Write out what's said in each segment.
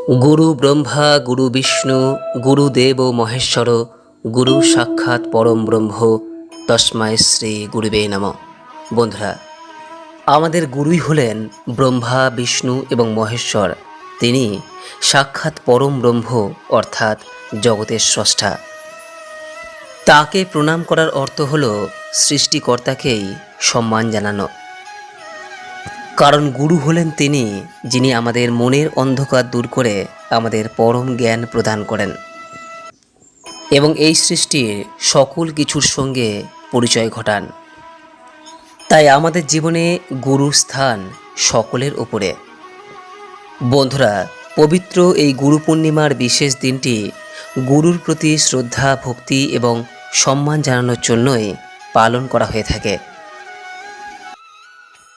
গুরু ব্রহ্মা গুরু বিষ্ণু গুরুদেব মহেশ্বর গুরু সাক্ষাৎ পরম ব্রহ্ম তস্মায় শ্রী গুরুবে নমঃ। বন্ধুরা, আমাদের গুরুই হলেন ব্রহ্মা বিষ্ণু এবং মহেশ্বর। তিনি সাক্ষাৎ পরম ব্রহ্ম অর্থাৎ জগতের স্রষ্টা। তাকে প্রণাম করার অর্থ হল সৃষ্টিকর্তাকেই সম্মান জানানো। কারণ গুরু হলেন তিনি, যিনি আমাদের মনের অন্ধকার দূর করে আমাদের পরম জ্ঞান প্রদান করেন এবং এই সৃষ্টির সকল কিছুর সঙ্গে পরিচয় ঘটান। তাই আমাদের জীবনে গুরুর স্থান সকলের উপরে। বন্ধুরা, পবিত্র এই গুরু পূর্ণিমার বিশেষ দিনটি গুরুর প্রতি শ্রদ্ধা ভক্তি এবং সম্মান জানানোর জন্যই পালন করা হয়ে থাকে।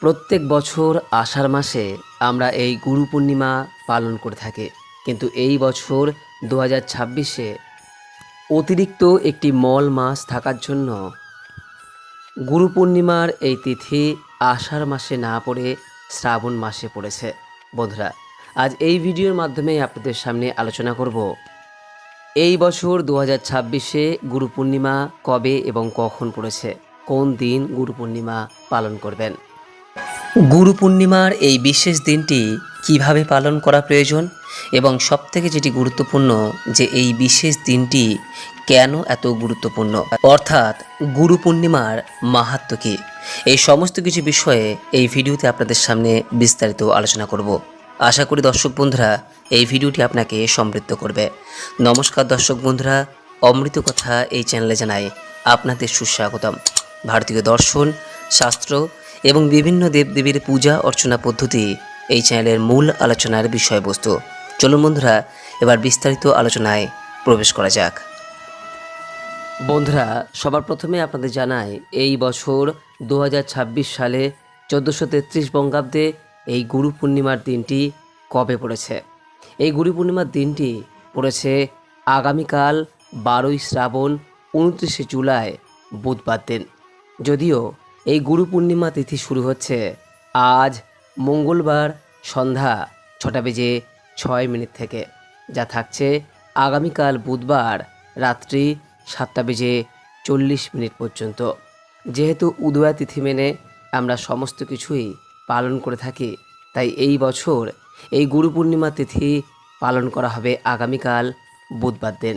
প্রত্যেক বছর আষাঢ় মাসে আমরা এই গুরু পূর্ণিমা পালন করে থাকি, কিন্তু এই বছর 2026-এ অতিরিক্ত একটি মল মাস থাকার জন্য গুরু পূর্ণিমার এই তিথি আষাঢ় মাসে না পড়ে শ্রাবণ মাসে পড়েছে। বন্ধুরা, আজ এই ভিডিওর মাধ্যমে আপনাদের সামনে আলোচনা করব এই বছর 2026-এ গুরু পূর্ণিমা কবে এবং কখন পড়েছে, কোন দিন গুরু পূর্ণিমা পালন করবেন, গুরু পূর্ণিমার এই বিশেষ দিনটি কিভাবে পালন করা প্রয়োজন এবং সবথেকে যেটি গুরুত্বপূর্ণ যে এই বিশেষ দিনটি কেন এত গুরুত্বপূর্ণ, অর্থাৎ গুরু পূর্ণিমার মাহাত্ম্য কী, এই সমস্ত কিছু বিষয়ে এই ভিডিওতে আপনাদের সামনে বিস্তারিত আলোচনা করব। আশা করি দর্শক বন্ধুরা এই ভিডিওটি আপনাকে সমৃদ্ধ করবে। নমস্কার দর্শক বন্ধুরা, অমৃত কথা এই চ্যানেলে জানাই আপনাদের সুস্বাগতম। ভারতীয় দর্শন শাস্ত্র এবং বিভিন্ন দেবদেবীর পূজা অর্চনা পদ্ধতি এই চ্যানেলের মূল আলোচনার বিষয়বস্তু। চলুন বন্ধুরা, এবার বিস্তারিত আলোচনায় প্রবেশ করা যাক। বন্ধুরা, সবার প্রথমে আপনাদের জানাই এই বছর 2026 সালে 1433 বঙ্গাব্দে এই গুরু পূর্ণিমার দিনটি কবে পড়েছে। এই গুরু পূর্ণিমার দিনটি পড়েছে আগামীকাল 12ই শ্রাবণ 29শে জুলাই বুধবার দিন। যদিও এই গুরু পূর্ণিমা তিথি শুরু হচ্ছে আজ মঙ্গলবার সন্ধ্যা 6:06 থেকে, যা থাকছে আগামীকাল বুধবার রাত্রি 7:40 পর্যন্ত। যেহেতু উদয়া তিথি মেনে আমরা সমস্ত কিছুই পালন করে থাকি, তাই এই বছর এই গুরু পূর্ণিমা তিথি পালন করা হবে আগামীকাল বুধবার দিন।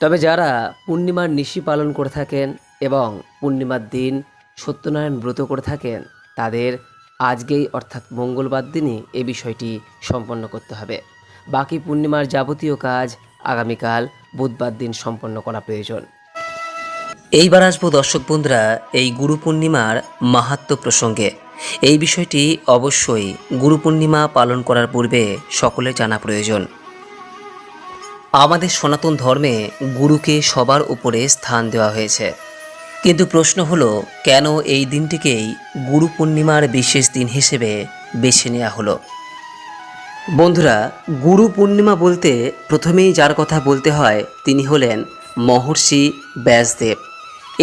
তবে যারা পূর্ণিমার নিশি পালন করে থাকেন এবং পূর্ণিমার দিন সত্যনারায়ণ ব্রত করে থাকেন, তাদের আজকেই অর্থাৎ মঙ্গলবার দিনই এই বিষয়টি সম্পন্ন করতে হবে। বাকি পূর্ণিমার যাবতীয় কাজ আগামীকাল বুধবার দিন সম্পন্ন করা প্রয়োজন। এইবার আসবো দর্শক বন্ধুরা এই গুরু পূর্ণিমার মাহাত্ম্য প্রসঙ্গে। এই বিষয়টি অবশ্যই গুরু পূর্ণিমা পালন করার পূর্বে সকলের জানা প্রয়োজন। আমাদের সনাতন ধর্মে গুরুকে সবার উপরে স্থান দেওয়া হয়েছে, কিন্তু প্রশ্ন হলো কেন এই দিনটিকেই গুরু পূর্ণিমার বিশেষ দিন হিসেবে বেছে নেওয়া হলো। বন্ধুরা, গুরু পূর্ণিমা বলতে প্রথমেই যার কথা বলতে হয় তিনি হলেন মহর্ষি ব্যাসদেব।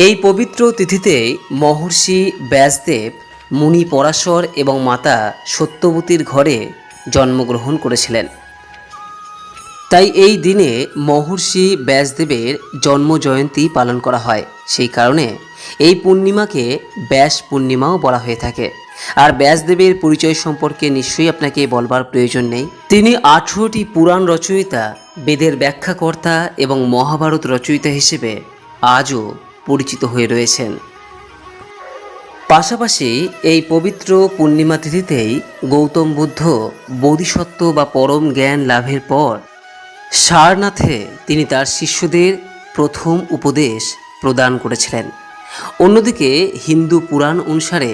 এই পবিত্র তিথিতেই মহর্ষি ব্যাসদেব মুনি পরাশর এবং মাতা সত্যবতীর ঘরে জন্মগ্রহণ করেছিলেন। তাই এই দিনে মহর্ষি ব্যাসদেবের জন্ম জয়ন্তী পালন করা হয়। সেই কারণে এই পূর্ণিমাকে ব্যাস পূর্ণিমাও বলা হয়ে থাকে। আর ব্যাসদেবের পরিচয় সম্পর্কে নিশ্চয়ই আপনাকে বলবার প্রয়োজন নেই। তিনি 18টি পুরাণ রচয়িতা, বেদের ব্যাখ্যাকর্তা এবং মহাভারত রচয়িতা হিসেবে আজও পরিচিত হয়ে রয়েছেন। পাশাপাশি এই পবিত্র পূর্ণিমা তিথিতেই গৌতম বুদ্ধ বোধিসত্ত্ব বা পরম জ্ঞান লাভের পর সারনাথে তিনি তার শিষ্যদের প্রথম উপদেশ প্রদান করেছিলেন। অন্যদিকে হিন্দু পুরাণ অনুসারে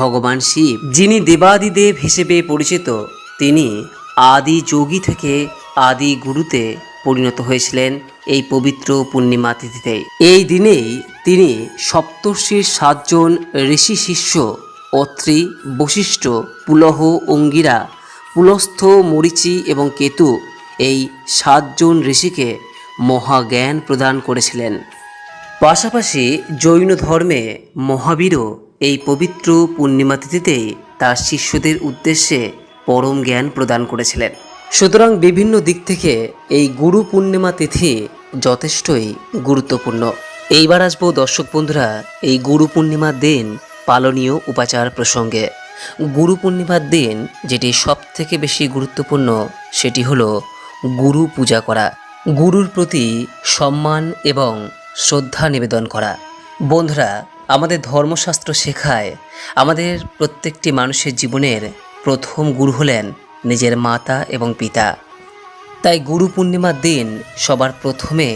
ভগবান শিব, যিনি দেবাদিদেব হিসেবে পরিচিত, তিনি আদি যোগী থেকে আদি গুরুতে পরিণত হয়েছিলেন এই পবিত্র পূর্ণিমা তিথিতে। এই দিনেই তিনি সপ্তর্ষির 7 জন ঋষি শিষ্য অত্রি, বশিষ্ঠ, পুলহ, অঙ্গিরা, পুলস্থ, মরীচি এবং কেতু এই 7 জন ঋষিকে মহাজ্ঞান প্রদান করেছিলেন। পাশাপাশি জৈন ধর্মে মহাবীরও এই পবিত্র পূর্ণিমা তিথিতেই তার শিষ্যদের উদ্দেশ্যে পরম জ্ঞান প্রদান করেছিলেন। সুতরাং বিভিন্ন দিক থেকে এই গুরু পূর্ণিমা তিথি যথেষ্টই গুরুত্বপূর্ণ। এইবার আসবো দর্শক বন্ধুরা এই গুরু পূর্ণিমার দিন পালনীয় উপাচার প্রসঙ্গে। গুরু পূর্ণিমার দিন যেটি সবথেকে বেশি গুরুত্বপূর্ণ সেটি হলো গুরু পূজা করা, গুরুর প্রতি সম্মান এবং শ্রদ্ধা নিবেদন করা। বন্ধুরা, আমাদের ধর্মশাস্ত্র শেখায় আমাদের প্রত্যেকটি মানুষের জীবনের প্রথম গুরু হলেন নিজের মাতা এবং পিতা। তাই গুরু পূর্ণিমার দিন সবার প্রথমে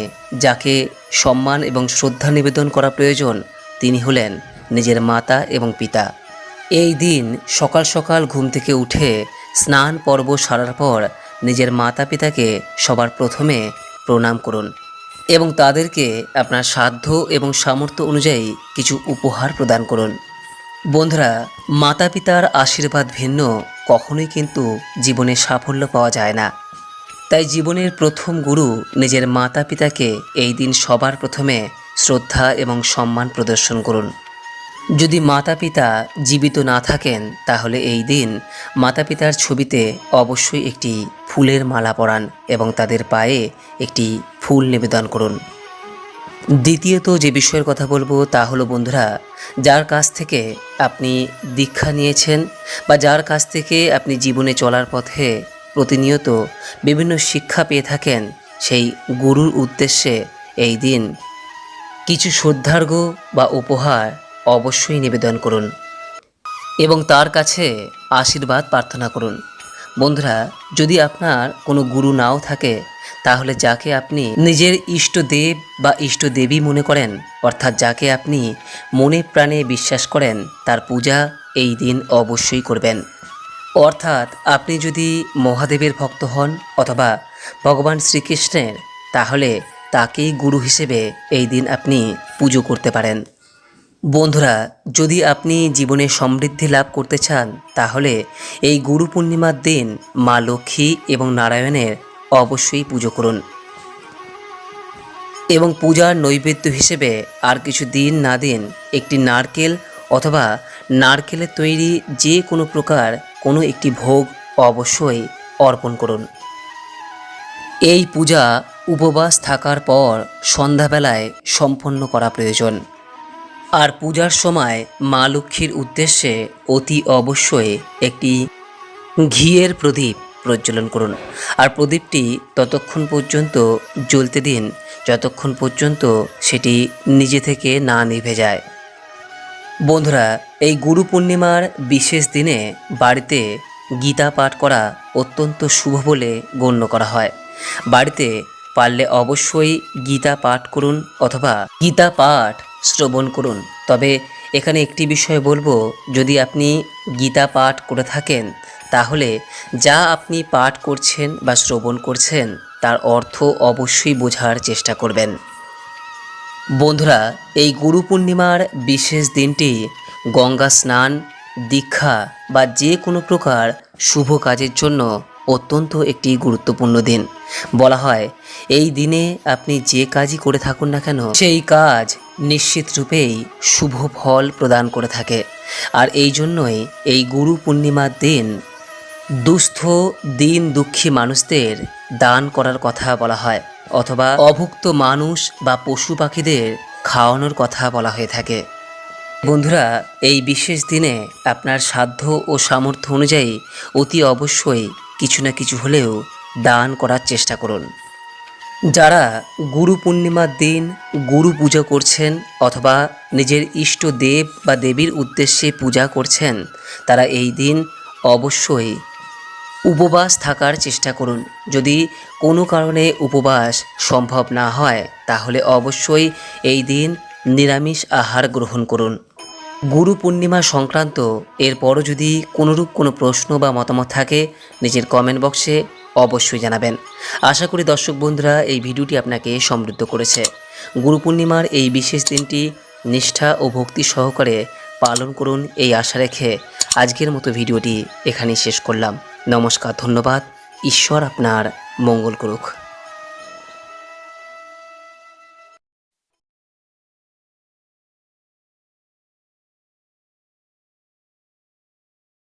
যাকে সম্মান এবং শ্রদ্ধা নিবেদন করা প্রয়োজন তিনি হলেন নিজের মাতা এবং পিতা। এই দিন সকাল সকাল ঘুম থেকে উঠে স্নান পর্ব সারার পর নিজের মাতা পিতাকে সবার প্রথমে প্রণাম করুন এবং তাদেরকে আপনার সাধ্য এবং সামর্থ্য অনুযায়ী কিছু উপহার প্রদান করুন। বন্ধুরা, মাতা পিতার আশীর্বাদ ভিন্ন কখনোই কিন্তু জীবনে সাফল্য পাওয়া যায় না। তাই জীবনের প্রথম গুরু নিজের মাতা পিতাকে এই দিন সবার প্রথমে শ্রদ্ধা এবং সম্মান প্রদর্শন করুন। যদি মাতা পিতা জীবিত না থাকেন তাহলে এই দিন মাতা পিতার ছবিতে অবশ্যই একটি ফুলের মালা পরান এবং তাদের পায়ে একটি ফুল নিবেদন করুন। দ্বিতীয়ত যে বিষয়ের কথা বলবো তা হলো বন্ধুরা, যার কাছ থেকে আপনি দীক্ষা নিয়েছেন বা যার কাছ থেকে আপনি জীবনে চলার পথে প্রতিনিয়ত বিভিন্ন শিক্ষা পেয়ে থাকেন, সেই গুরুর উদ্দেশ্যে এই দিন কিছু শ্রদ্ধার্ঘ্য বা উপহার অবশ্যই নিবেদন করুন এবং তার কাছে আশীর্বাদ প্রার্থনা করুন। বন্ধুরা, যদি আপনার কোনো গুরু নাও থাকে তাহলে যাকে আপনি নিজের ইষ্টদেব বা ইষ্টদেবী মনে করেন, অর্থাৎ যাকে আপনি মনে প্রাণে বিশ্বাস করেন, তার পূজা এই দিন অবশ্যই করবেন। অর্থাৎ আপনি যদি মহাদেবের ভক্ত হন অথবা ভগবান শ্রীকৃষ্ণের, তাহলে তাকেই গুরু হিসেবে এই দিন আপনি পুজো করতে পারেন। বন্ধুরা, যদি আপনি জীবনে সমৃদ্ধি লাভ করতে চান তাহলে এই গুরু পূর্ণিমার দিন মা লক্ষ্মী এবং নারায়ণের অবশ্যই পুজো করুন এবং পূজার নৈবেদ্য হিসেবে আর কিছু দিন না দিন একটি নারকেল অথবা নারকেলের তৈরি যে কোনো প্রকার কোনো একটি ভোগ অবশ্যই অর্পণ করুন। এই পূজা উপবাস থাকার পর সন্ধ্যাবেলায় সম্পন্ন করা প্রয়োজন। আর পূজার সময় মা লক্ষ্মীর উদ্দেশ্যে অতি অবশ্যই একটি ঘিয়ের প্রদীপ প্রজ্বলন করুন। আর প্রদীপটি ততক্ষণ পর্যন্ত জ্বলতে দিন যতক্ষণ পর্যন্ত সেটি নিজে থেকে না নিভে যায়। বন্ধুরা, এই গুরু পূর্ণিমার বিশেষ দিনে বাড়িতে গীতা পাঠ করা অত্যন্ত শুভ বলে গণ্য করা হয়। বাড়িতে পারলে অবশ্যই গীতা পাঠ করুন অথবা গীতা পাঠ শ্রবণ করুন। তবে এখানে একটি বিষয় বলবো, যদি আপনি গীতা পাঠ করে থাকেন তাহলে যা আপনি পাঠ করছেন বা শ্রবণ করছেন তার অর্থ অবশ্যই বোঝার চেষ্টা করবেন। বন্ধুরা, এই গুরু পূর্ণিমার বিশেষ দিনটি গঙ্গা স্নান, দীক্ষা বা যে কোনো প্রকার শুভ কাজের জন্য অত্যন্ত একটি গুরুত্বপূর্ণ দিন। বলা হয় এই দিনে আপনি যে কাজই করে থাকুন না কেন সেই কাজ নিশ্চিত রূপেই শুভ ফল প্রদান করে থাকে। আর এই জন্যই এই গুরু পূর্ণিমার দিন দুস্থ দিন দুঃখী মানুষদের দান করার কথা বলা হয় অথবা অভুক্ত মানুষ বা পশু পাখিদের খাওয়ানোর কথা বলা হয়ে থাকে। বন্ধুরা, এই বিশেষ দিনে আপনার সাধ্য ও সামর্থ্য অনুযায়ী অতি অবশ্যই কিছু না কিছু হলেও দান করার চেষ্টা করুন। যারা গুরু পূর্ণিমার দিন গুরু পূজা করছেন অথবা নিজের ইষ্ট দেব বা দেবীর উদ্দেশ্যে পূজা করছেন, তারা এই দিন অবশ্যই উপবাস থাকার চেষ্টা করুন। যদি কোনো কারণে উপবাস সম্ভব না হয় তাহলে অবশ্যই এই দিন নিরামিষ আহার গ্রহণ করুন। গুরু পূর্ণিমা সংক্রান্ত এরপরও যদি কোনোরূপ কোনো প্রশ্ন বা মতামত থাকে নিজের কমেন্ট বক্সে অবশ্যই জানাবেন। আশা করি দর্শক বন্ধুরা এই ভিডিওটি আপনাকে সমৃদ্ধ করেছে। গুরু পূর্ণিমার এই বিশেষ দিনটি নিষ্ঠা ও ভক্তি সহকারে পালন করুন এই আশা রেখে আজকের মতো ভিডিওটি এখানেই শেষ করলাম। নমস্কার, ধন্যবাদ। ঈশ্বর আপনার মঙ্গল করুক।